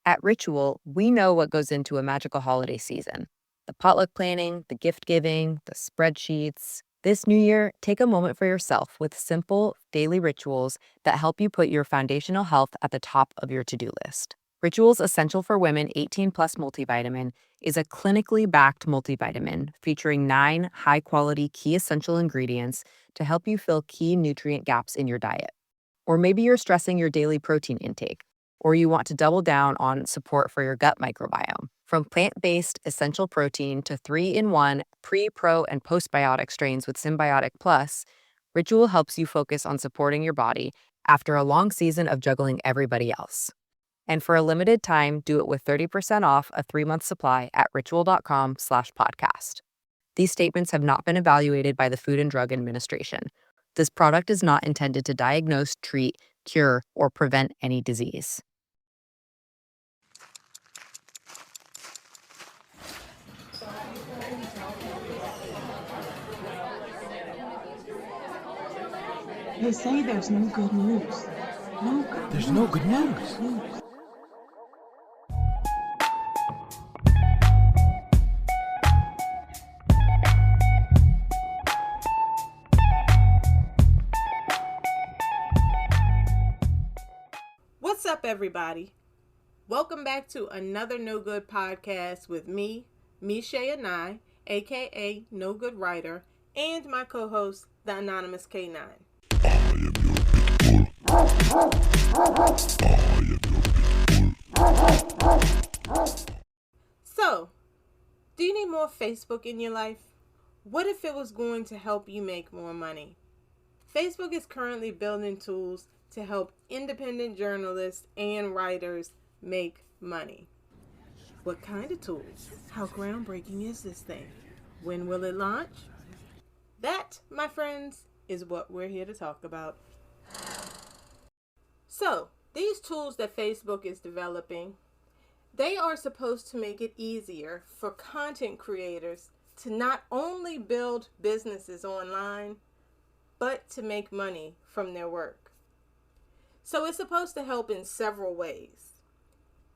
At Ritual, we know what goes into a magical holiday season: the potluck planning, the gift giving, the spreadsheets. This new year, take a moment for yourself with simple daily rituals that help you put your foundational health at the top of your to do list. Rituals Essential for Women 18 Plus Multivitamin is a clinically backed multivitamin featuring 9 high quality key essential ingredients to help you fill key nutrient gaps in your diet. Or maybe you're stressing your daily protein intake, or you want to double down on support for your gut microbiome. From plant based essential protein to 3-in-1 pre, pro, and postbiotic strains with Symbiotic Plus, Ritual helps you focus on supporting your body after a long season of juggling everybody else. And for a limited time, do it with 30% off a 3-month supply at ritual.com/podcast. These statements have not been evaluated by the Food and Drug Administration. This product is not intended to diagnose, treat, cure, or prevent any disease. They say there's no good news. There's no good news. What's up, everybody? Welcome back to another No Good podcast with me, Misha Anai, aka No Good Writer, and my co-host, the Anonymous K9. So, do you need more Facebook in your life? What if it was going to help you make more money? Facebook is currently building tools to help independent journalists and writers make money. What kind of tools? How groundbreaking is this thing? When will it launch? That, my friends, is what we're here to talk about. So, these tools that Facebook is developing, they are supposed to make it easier for content creators to not only build businesses online, but to make money from their work. So it's supposed to help in several ways.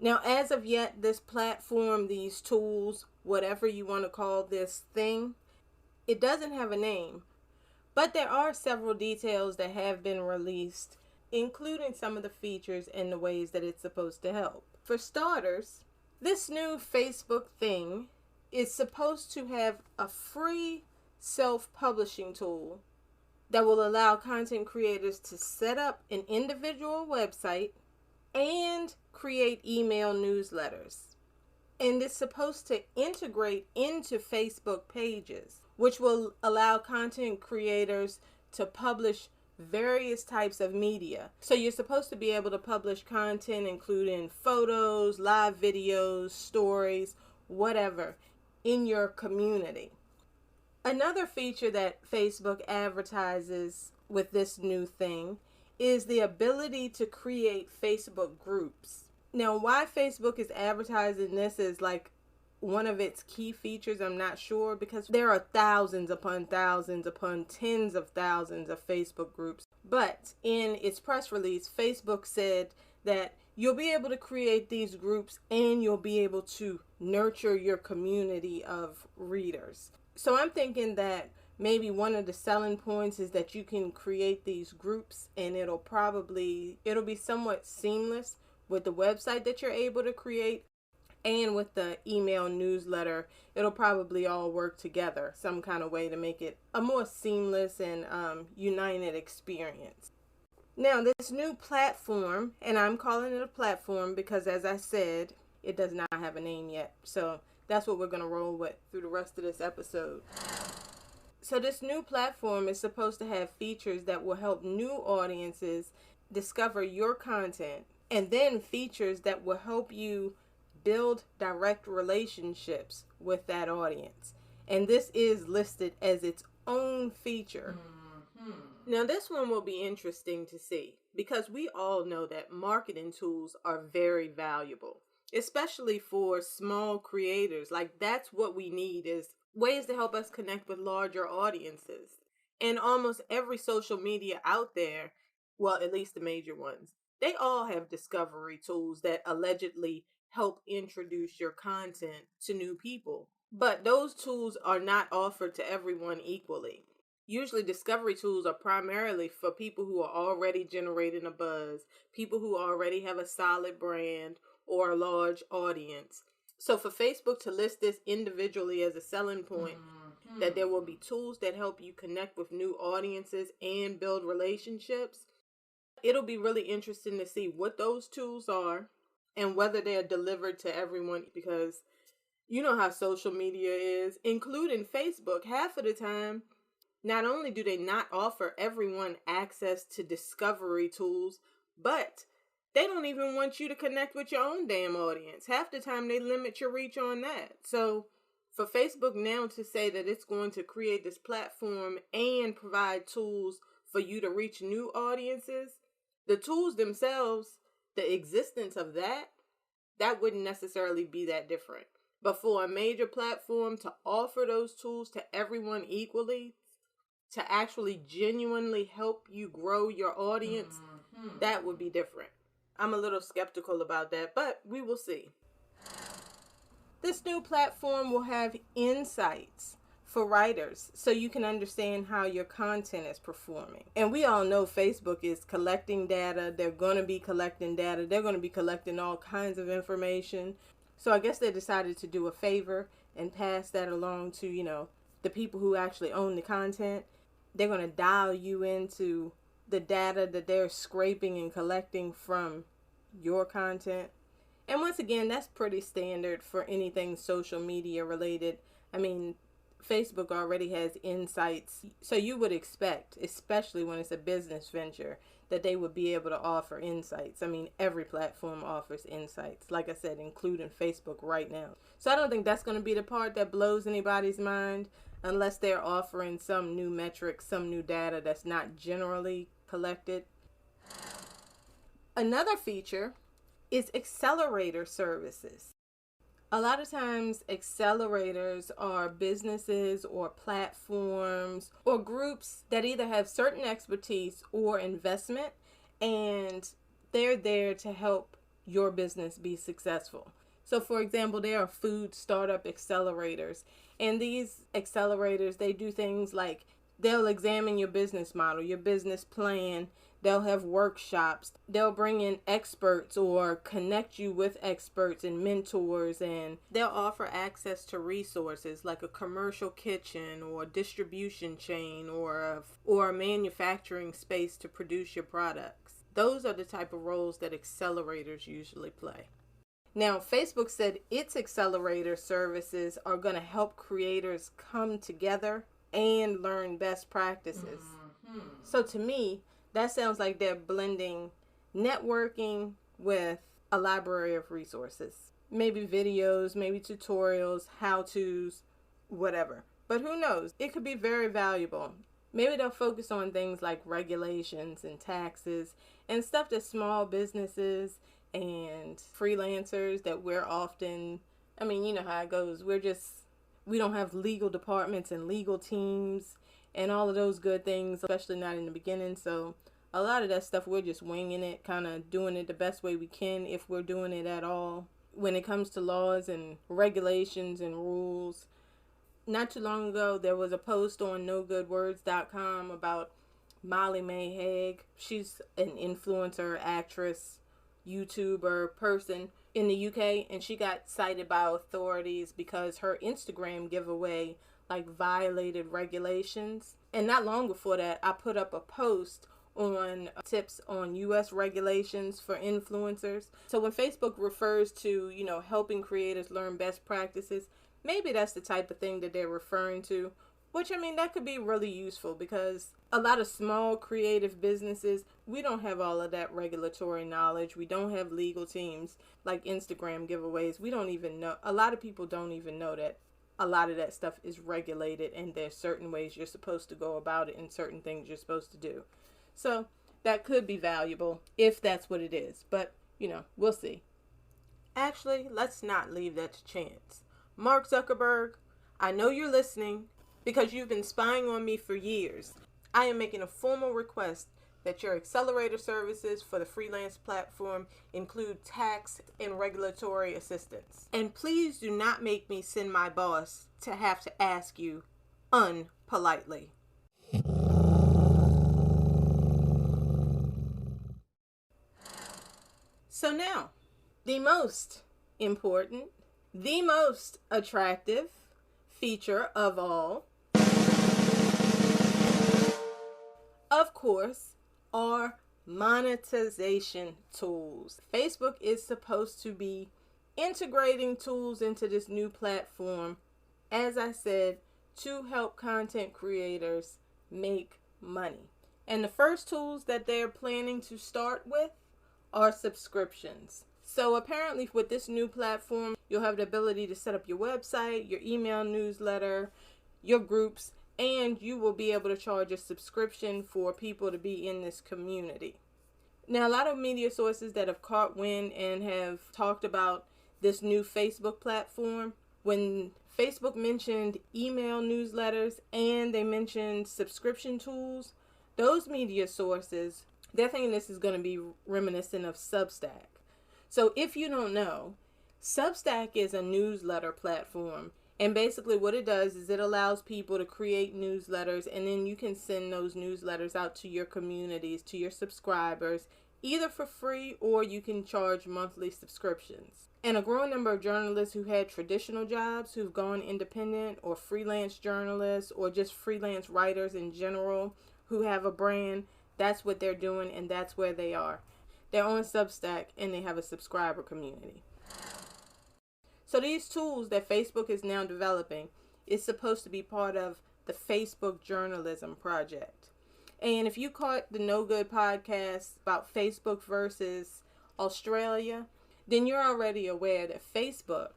Now, as of yet, this platform, these tools, whatever you want to call this thing, it doesn't have a name, but there are several details that have been released, including some of the features and the ways that it's supposed to help. For starters, this new Facebook thing is supposed to have a free self-publishing tool that will allow content creators to set up an individual website and create email newsletters. And it's supposed to integrate into Facebook pages, which will allow content creators to publish various types of media. So you're supposed to be able to publish content including photos, live videos, stories, whatever, in your community. Another feature that Facebook advertises with this new thing is the ability to create Facebook groups. Now, why Facebook is advertising this as like one of its key features, I'm not sure, because there are thousands upon tens of thousands of Facebook groups. But in its press release, Facebook said that you'll be able to create these groups and you'll be able to nurture your community of readers. So I'm thinking that maybe one of the selling points is that you can create these groups and it'll be somewhat seamless with the website that you're able to create and with the email newsletter. It'll probably all work together some kind of way to make it a more seamless and united experience. Now, this new platform, and I'm calling it a platform because, as I said, it does not have a name yet. So that's what we're going to roll with through the rest of this episode. So this new platform is supposed to have features that will help new audiences discover your content, and then features that will help you build direct relationships with that audience. And this is listed as its own feature. Now, this one will be interesting to see because we all know that marketing tools are very valuable, especially for small creators. Like, that's what we need, is ways to help us connect with larger audiences. And almost every social media out there, well, at least the major ones, They all have discovery tools that allegedly help introduce your content to new people. But those tools are not offered to everyone equally. Usually, discovery tools are primarily for people who are already generating a buzz, people who already have a solid brand or a large audience. So, for Facebook to list this individually as a selling point, that there will be tools that help you connect with new audiences and build relationships, it'll be really interesting to see what those tools are and whether they're delivered to everyone, because you know how social media is, including Facebook. Half of the time, not only do they not offer everyone access to discovery tools, but they don't even want you to connect with your own damn audience. Half the time they limit your reach on that. So for Facebook now to say that it's going to create this platform and provide tools for you to reach new audiences, the tools themselves, the existence of that wouldn't necessarily be that different. But for a major platform to offer those tools to everyone equally, to actually genuinely help you grow your audience, that would be different. I'm a little skeptical about that, but we will see. This new platform will have insights for writers so you can understand how your content is performing. And we all know Facebook is collecting data. They're going to be collecting data. They're going to be collecting all kinds of information. So I guess they decided to do a favor and pass that along to, the people who actually own the content. They're going to dial you into the data that they're scraping and collecting from your content. And once again, that's pretty standard for anything social media related. I mean, Facebook already has insights. So you would expect, especially when it's a business venture, that they would be able to offer insights. I mean, every platform offers insights, like I said, including Facebook right now. So I don't think that's going to be the part that blows anybody's mind, unless they're offering some new metric, some new data that's not generally collected. Another feature is accelerator services. A lot of times accelerators are businesses or platforms or groups that either have certain expertise or investment, and they're there to help your business be successful. So for example, there are food startup accelerators, and these accelerators, they do things like they'll examine your business model, your business plan. They'll have workshops. They'll bring in experts or connect you with experts and mentors, and they'll offer access to resources like a commercial kitchen or distribution chain or a manufacturing space to produce your products. Those are the type of roles that accelerators usually play. Now, Facebook said its accelerator services are going to help creators come together and learn best practices. So to me, that sounds like they're blending networking with a library of resources. Maybe videos, maybe tutorials, how-tos, whatever. But who knows? It could be very valuable. Maybe they'll focus on things like regulations and taxes and stuff that small businesses and freelancers that we're often, I mean, you know how it goes. We don't have legal departments and legal teams and all of those good things, especially not in the beginning. So a lot of that stuff, we're just winging it, kind of doing it the best way we can, if we're doing it at all. When it comes to laws and regulations and rules, not too long ago, there was a post on nogoodwords.com about Molly May Hague. She's an influencer, actress, YouTuber person in the UK, and she got cited by authorities because her Instagram giveaway violated regulations. And not long before that, I put up a post on tips on US regulations for influencers. So when Facebook refers to, helping creators learn best practices, maybe that's the type of thing that they're referring to, which, I mean, that could be really useful because a lot of small creative businesses, we don't have all of that regulatory knowledge. We don't have legal teams like Instagram giveaways. We don't even know. A lot of people don't even know that a lot of that stuff is regulated, and there's certain ways you're supposed to go about it and certain things you're supposed to do. So that could be valuable if that's what it is. But, we'll see. Actually, let's not leave that to chance. Mark Zuckerberg, I know you're listening because you've been spying on me for years. I am making a formal request that your accelerator services for the freelance platform include tax and regulatory assistance. And please do not make me send my boss to have to ask you unpolitely. So now, the most important, the most attractive feature of all, of course, are monetization tools. Facebook is supposed to be integrating tools into this new platform, as I said, to help content creators make money. And the first tools that they're planning to start with are subscriptions. So apparently with this new platform, you'll have the ability to set up your website, your email newsletter, your groups, and you will be able to charge a subscription for people to be in this community. Now, a lot of media sources that have caught wind and have talked about this new Facebook platform, when Facebook mentioned email newsletters and they mentioned subscription tools, those media sources, they're thinking this is going to be reminiscent of Substack. So if you don't know, Substack is a newsletter platform. And basically what it does is it allows people to create newsletters, and then you can send those newsletters out to your communities, to your subscribers, either for free or you can charge monthly subscriptions. And a growing number of journalists who had traditional jobs who've gone independent, or freelance journalists, or just freelance writers in general who have a brand, that's what they're doing and that's where they are. They're on Substack and they have a subscriber community. So these tools that Facebook is now developing is supposed to be part of the Facebook Journalism Project. And if you caught the No Good podcast about Facebook versus Australia, then you're already aware that Facebook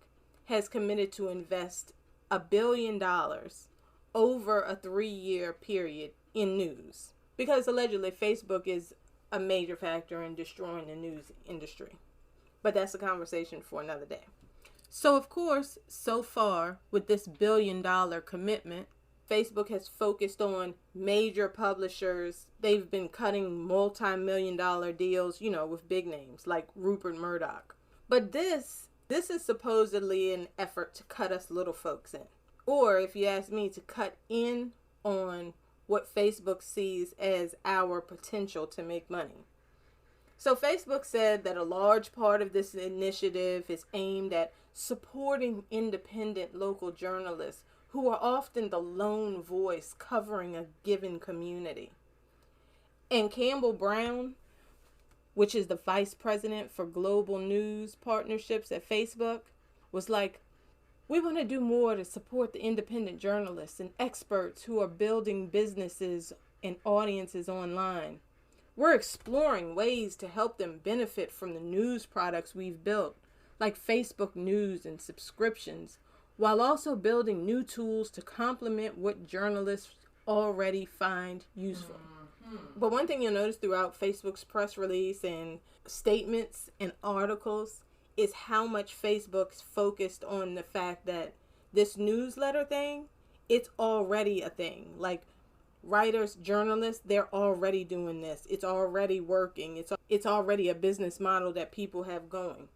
has committed to invest $1 billion over a 3-year period in news. Because allegedly Facebook is a major factor in destroying the news industry. But that's a conversation for another day. So of course, so far with this $1 billion commitment, Facebook has focused on major publishers. They've been cutting multi-million-dollar deals, with big names like Rupert Murdoch. But this is supposedly an effort to cut us little folks in. Or if you ask me, to cut in on what Facebook sees as our potential to make money. So Facebook said that a large part of this initiative is aimed at supporting independent local journalists who are often the lone voice covering a given community. And Campbell Brown, which is the vice president for global news partnerships at Facebook, was like, we want to do more to support the independent journalists and experts who are building businesses and audiences online. We're exploring ways to help them benefit from the news products we've built, like Facebook News and subscriptions, while also building new tools to complement what journalists already find useful. But one thing you'll notice throughout Facebook's press release and statements and articles is how much Facebook's focused on the fact that this newsletter thing, it's already a thing. Like writers, journalists, they're already doing this. It's already working. It's already a business model that people have going.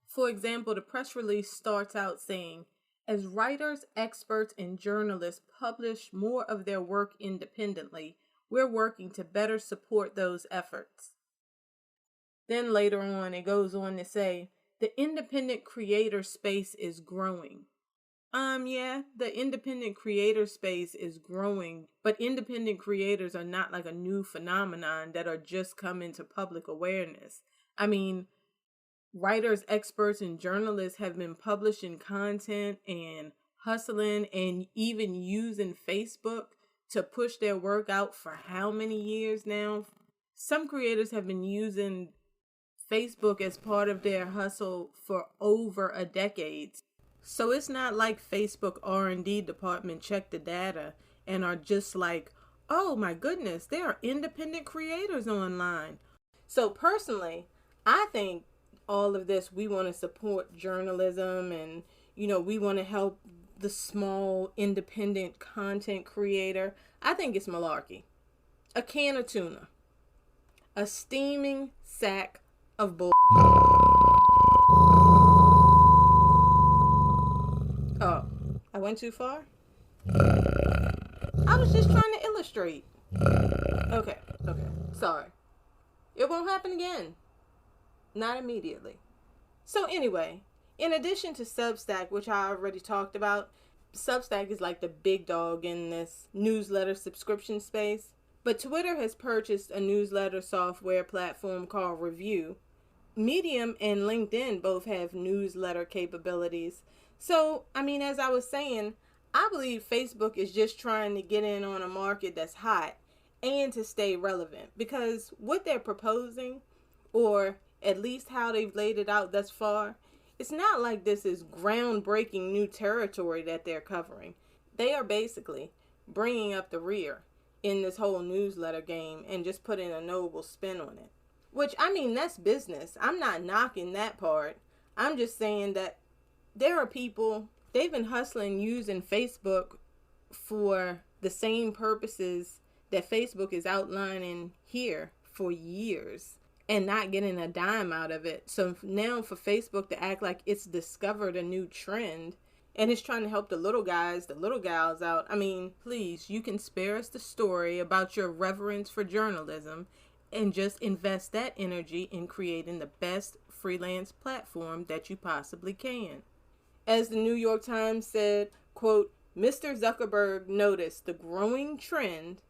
For example, the press release starts out saying, as writers, experts, and journalists publish more of their work independently, we're working to better support those efforts. Then later on, it goes on to say, the independent creator space is growing. Yeah, the independent creator space is growing, but independent creators are not like a new phenomenon that are just coming to public awareness. I mean, writers, experts, and journalists have been publishing content and hustling and even using Facebook to push their work out for how many years now? Some creators have been using Facebook as part of their hustle for over a decade. So it's not like Facebook R&D department checked the data and are just like, oh my goodness, there are independent creators online. So personally, I think all of this, we want to support journalism and, we want to help the small independent content creator. I think it's malarkey. A can of tuna. A steaming sack of bull. Oh, I went too far? I was just trying to illustrate. Okay. Sorry. It won't happen again. Not immediately. So anyway, in addition to Substack, which I already talked about, Substack is like the big dog in this newsletter subscription space. But Twitter has purchased a newsletter software platform called Review. Medium and LinkedIn both have newsletter capabilities. So, as I was saying, I believe Facebook is just trying to get in on a market that's hot and to stay relevant, because what they're proposing, or at least how they've laid it out thus far, it's not like this is groundbreaking new territory that they're covering. They are basically bringing up the rear in this whole newsletter game and just putting a noble spin on it. Which, that's business. I'm not knocking that part. I'm just saying that there are people, they've been hustling using Facebook for the same purposes that Facebook is outlining here for years and not getting a dime out of it. So now for Facebook to act like it's discovered a new trend and it's trying to help the little guys, the little gals out. Please, you can spare us the story about your reverence for journalism and just invest that energy in creating the best freelance platform that you possibly can. As the New York Times said, quote, Mr. Zuckerberg noticed the growing trend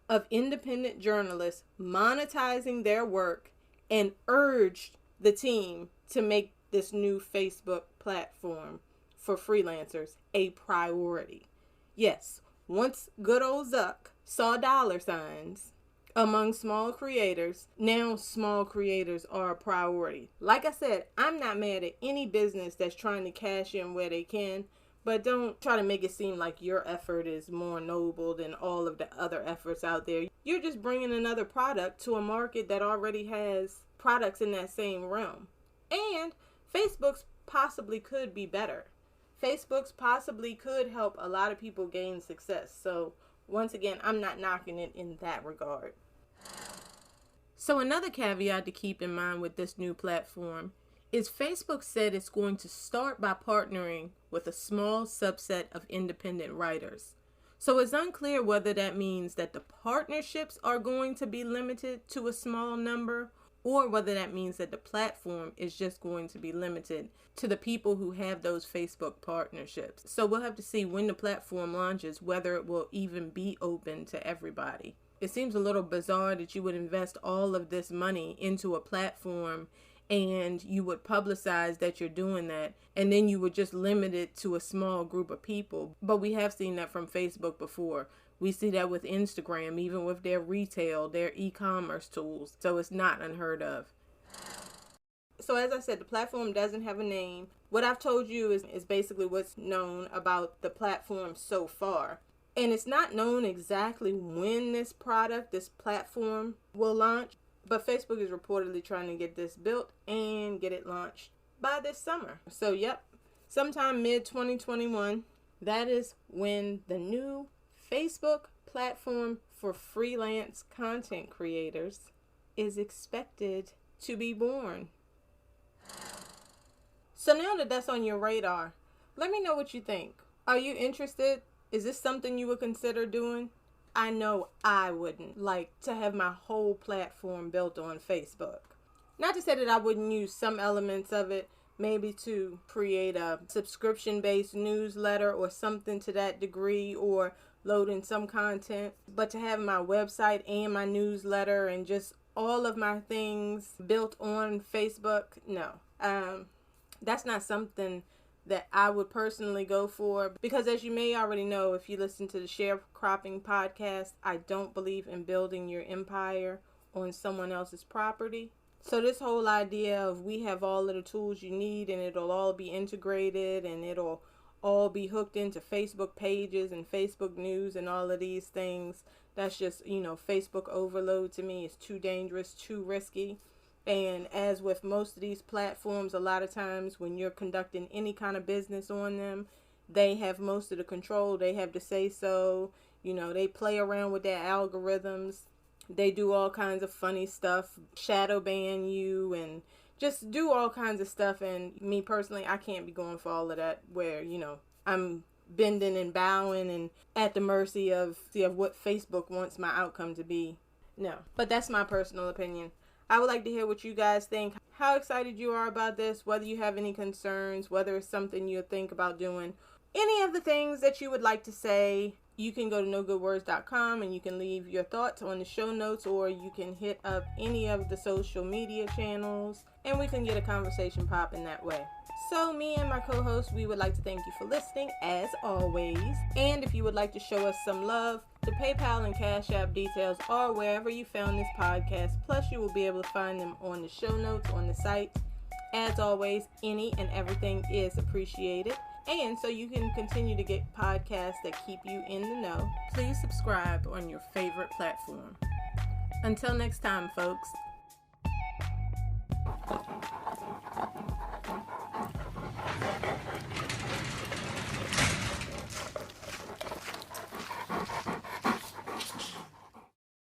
of independent journalists monetizing their work and urged the team to make this new Facebook platform for freelancers a priority. Yes, once good old Zuck saw dollar signs among small creators, now small creators are a priority. Like I said, I'm not mad at any business that's trying to cash in where they can, but don't try to make it seem like your effort is more noble than all of the other efforts out there. You're just bringing another product to a market that already has products in that same realm. And Facebook's possibly could be better. Facebook's possibly could help a lot of people gain success. So once again, I'm not knocking it in that regard. So another caveat to keep in mind with this new platform is Facebook said it's going to start by partnering with a small subset of independent writers. So it's unclear whether that means that the partnerships are going to be limited to a small number, or whether that means that the platform is just going to be limited to the people who have those Facebook partnerships. So we'll have to see when the platform launches whether it will even be open to everybody. It seems a little bizarre that you would invest all of this money into a platform and you would publicize that you're doing that, and then you would just limit it to a small group of people. But we have seen that from Facebook before. We see that with Instagram, even with their retail, their e-commerce tools. So it's not unheard of. So as I said, the platform doesn't have a name. What I've told you is basically what's known about the platform so far. And it's not known exactly when this platform will launch. But Facebook is reportedly trying to get this built and get it launched by this summer. So yep, sometime mid-2021, that is when the new Facebook platform for freelance content creators is expected to be born. So now that that's on your radar, let me know what you think. Are you interested? Is this something you would consider doing? I know I wouldn't like to have my whole platform built on Facebook. Not to say that I wouldn't use some elements of it, maybe to create a subscription-based newsletter or something to that degree, or load in some content, but to have my website and my newsletter and just all of my things built on Facebook, no. That's not something that I would personally go for, because as you may already know, if you listen to the Sharecropping podcast, I don't believe in building your empire on someone else's property. So this whole idea of we have all of the tools you need and it'll all be integrated and it'll all be hooked into Facebook pages and Facebook news and all of these things, that's just, Facebook overload to me. It's too dangerous, too risky. And as with most of these platforms, a lot of times when you're conducting any kind of business on them, they have most of the control. They have to say so. They play around with their algorithms. They do all kinds of funny stuff, shadow ban you, and just do all kinds of stuff. And me personally, I can't be going for all of that where, I'm bending and bowing and at the mercy of what Facebook wants my outcome to be. No, but that's my personal opinion. I would like to hear what you guys think, how excited you are about this, whether you have any concerns, whether it's something you think about doing, any of the things that you would like to say. You can go to nogoodwords.com and you can leave your thoughts on the show notes, or you can hit up any of the social media channels and we can get a conversation popping that way. So me and my co-host, we would like to thank you for listening as always. And if you would like to show us some love, the PayPal and Cash App details are wherever you found this podcast. Plus you will be able to find them on the show notes on the site. As always, any and everything is appreciated. And so you can continue to get podcasts that keep you in the know. Please subscribe on your favorite platform. Until next time, folks.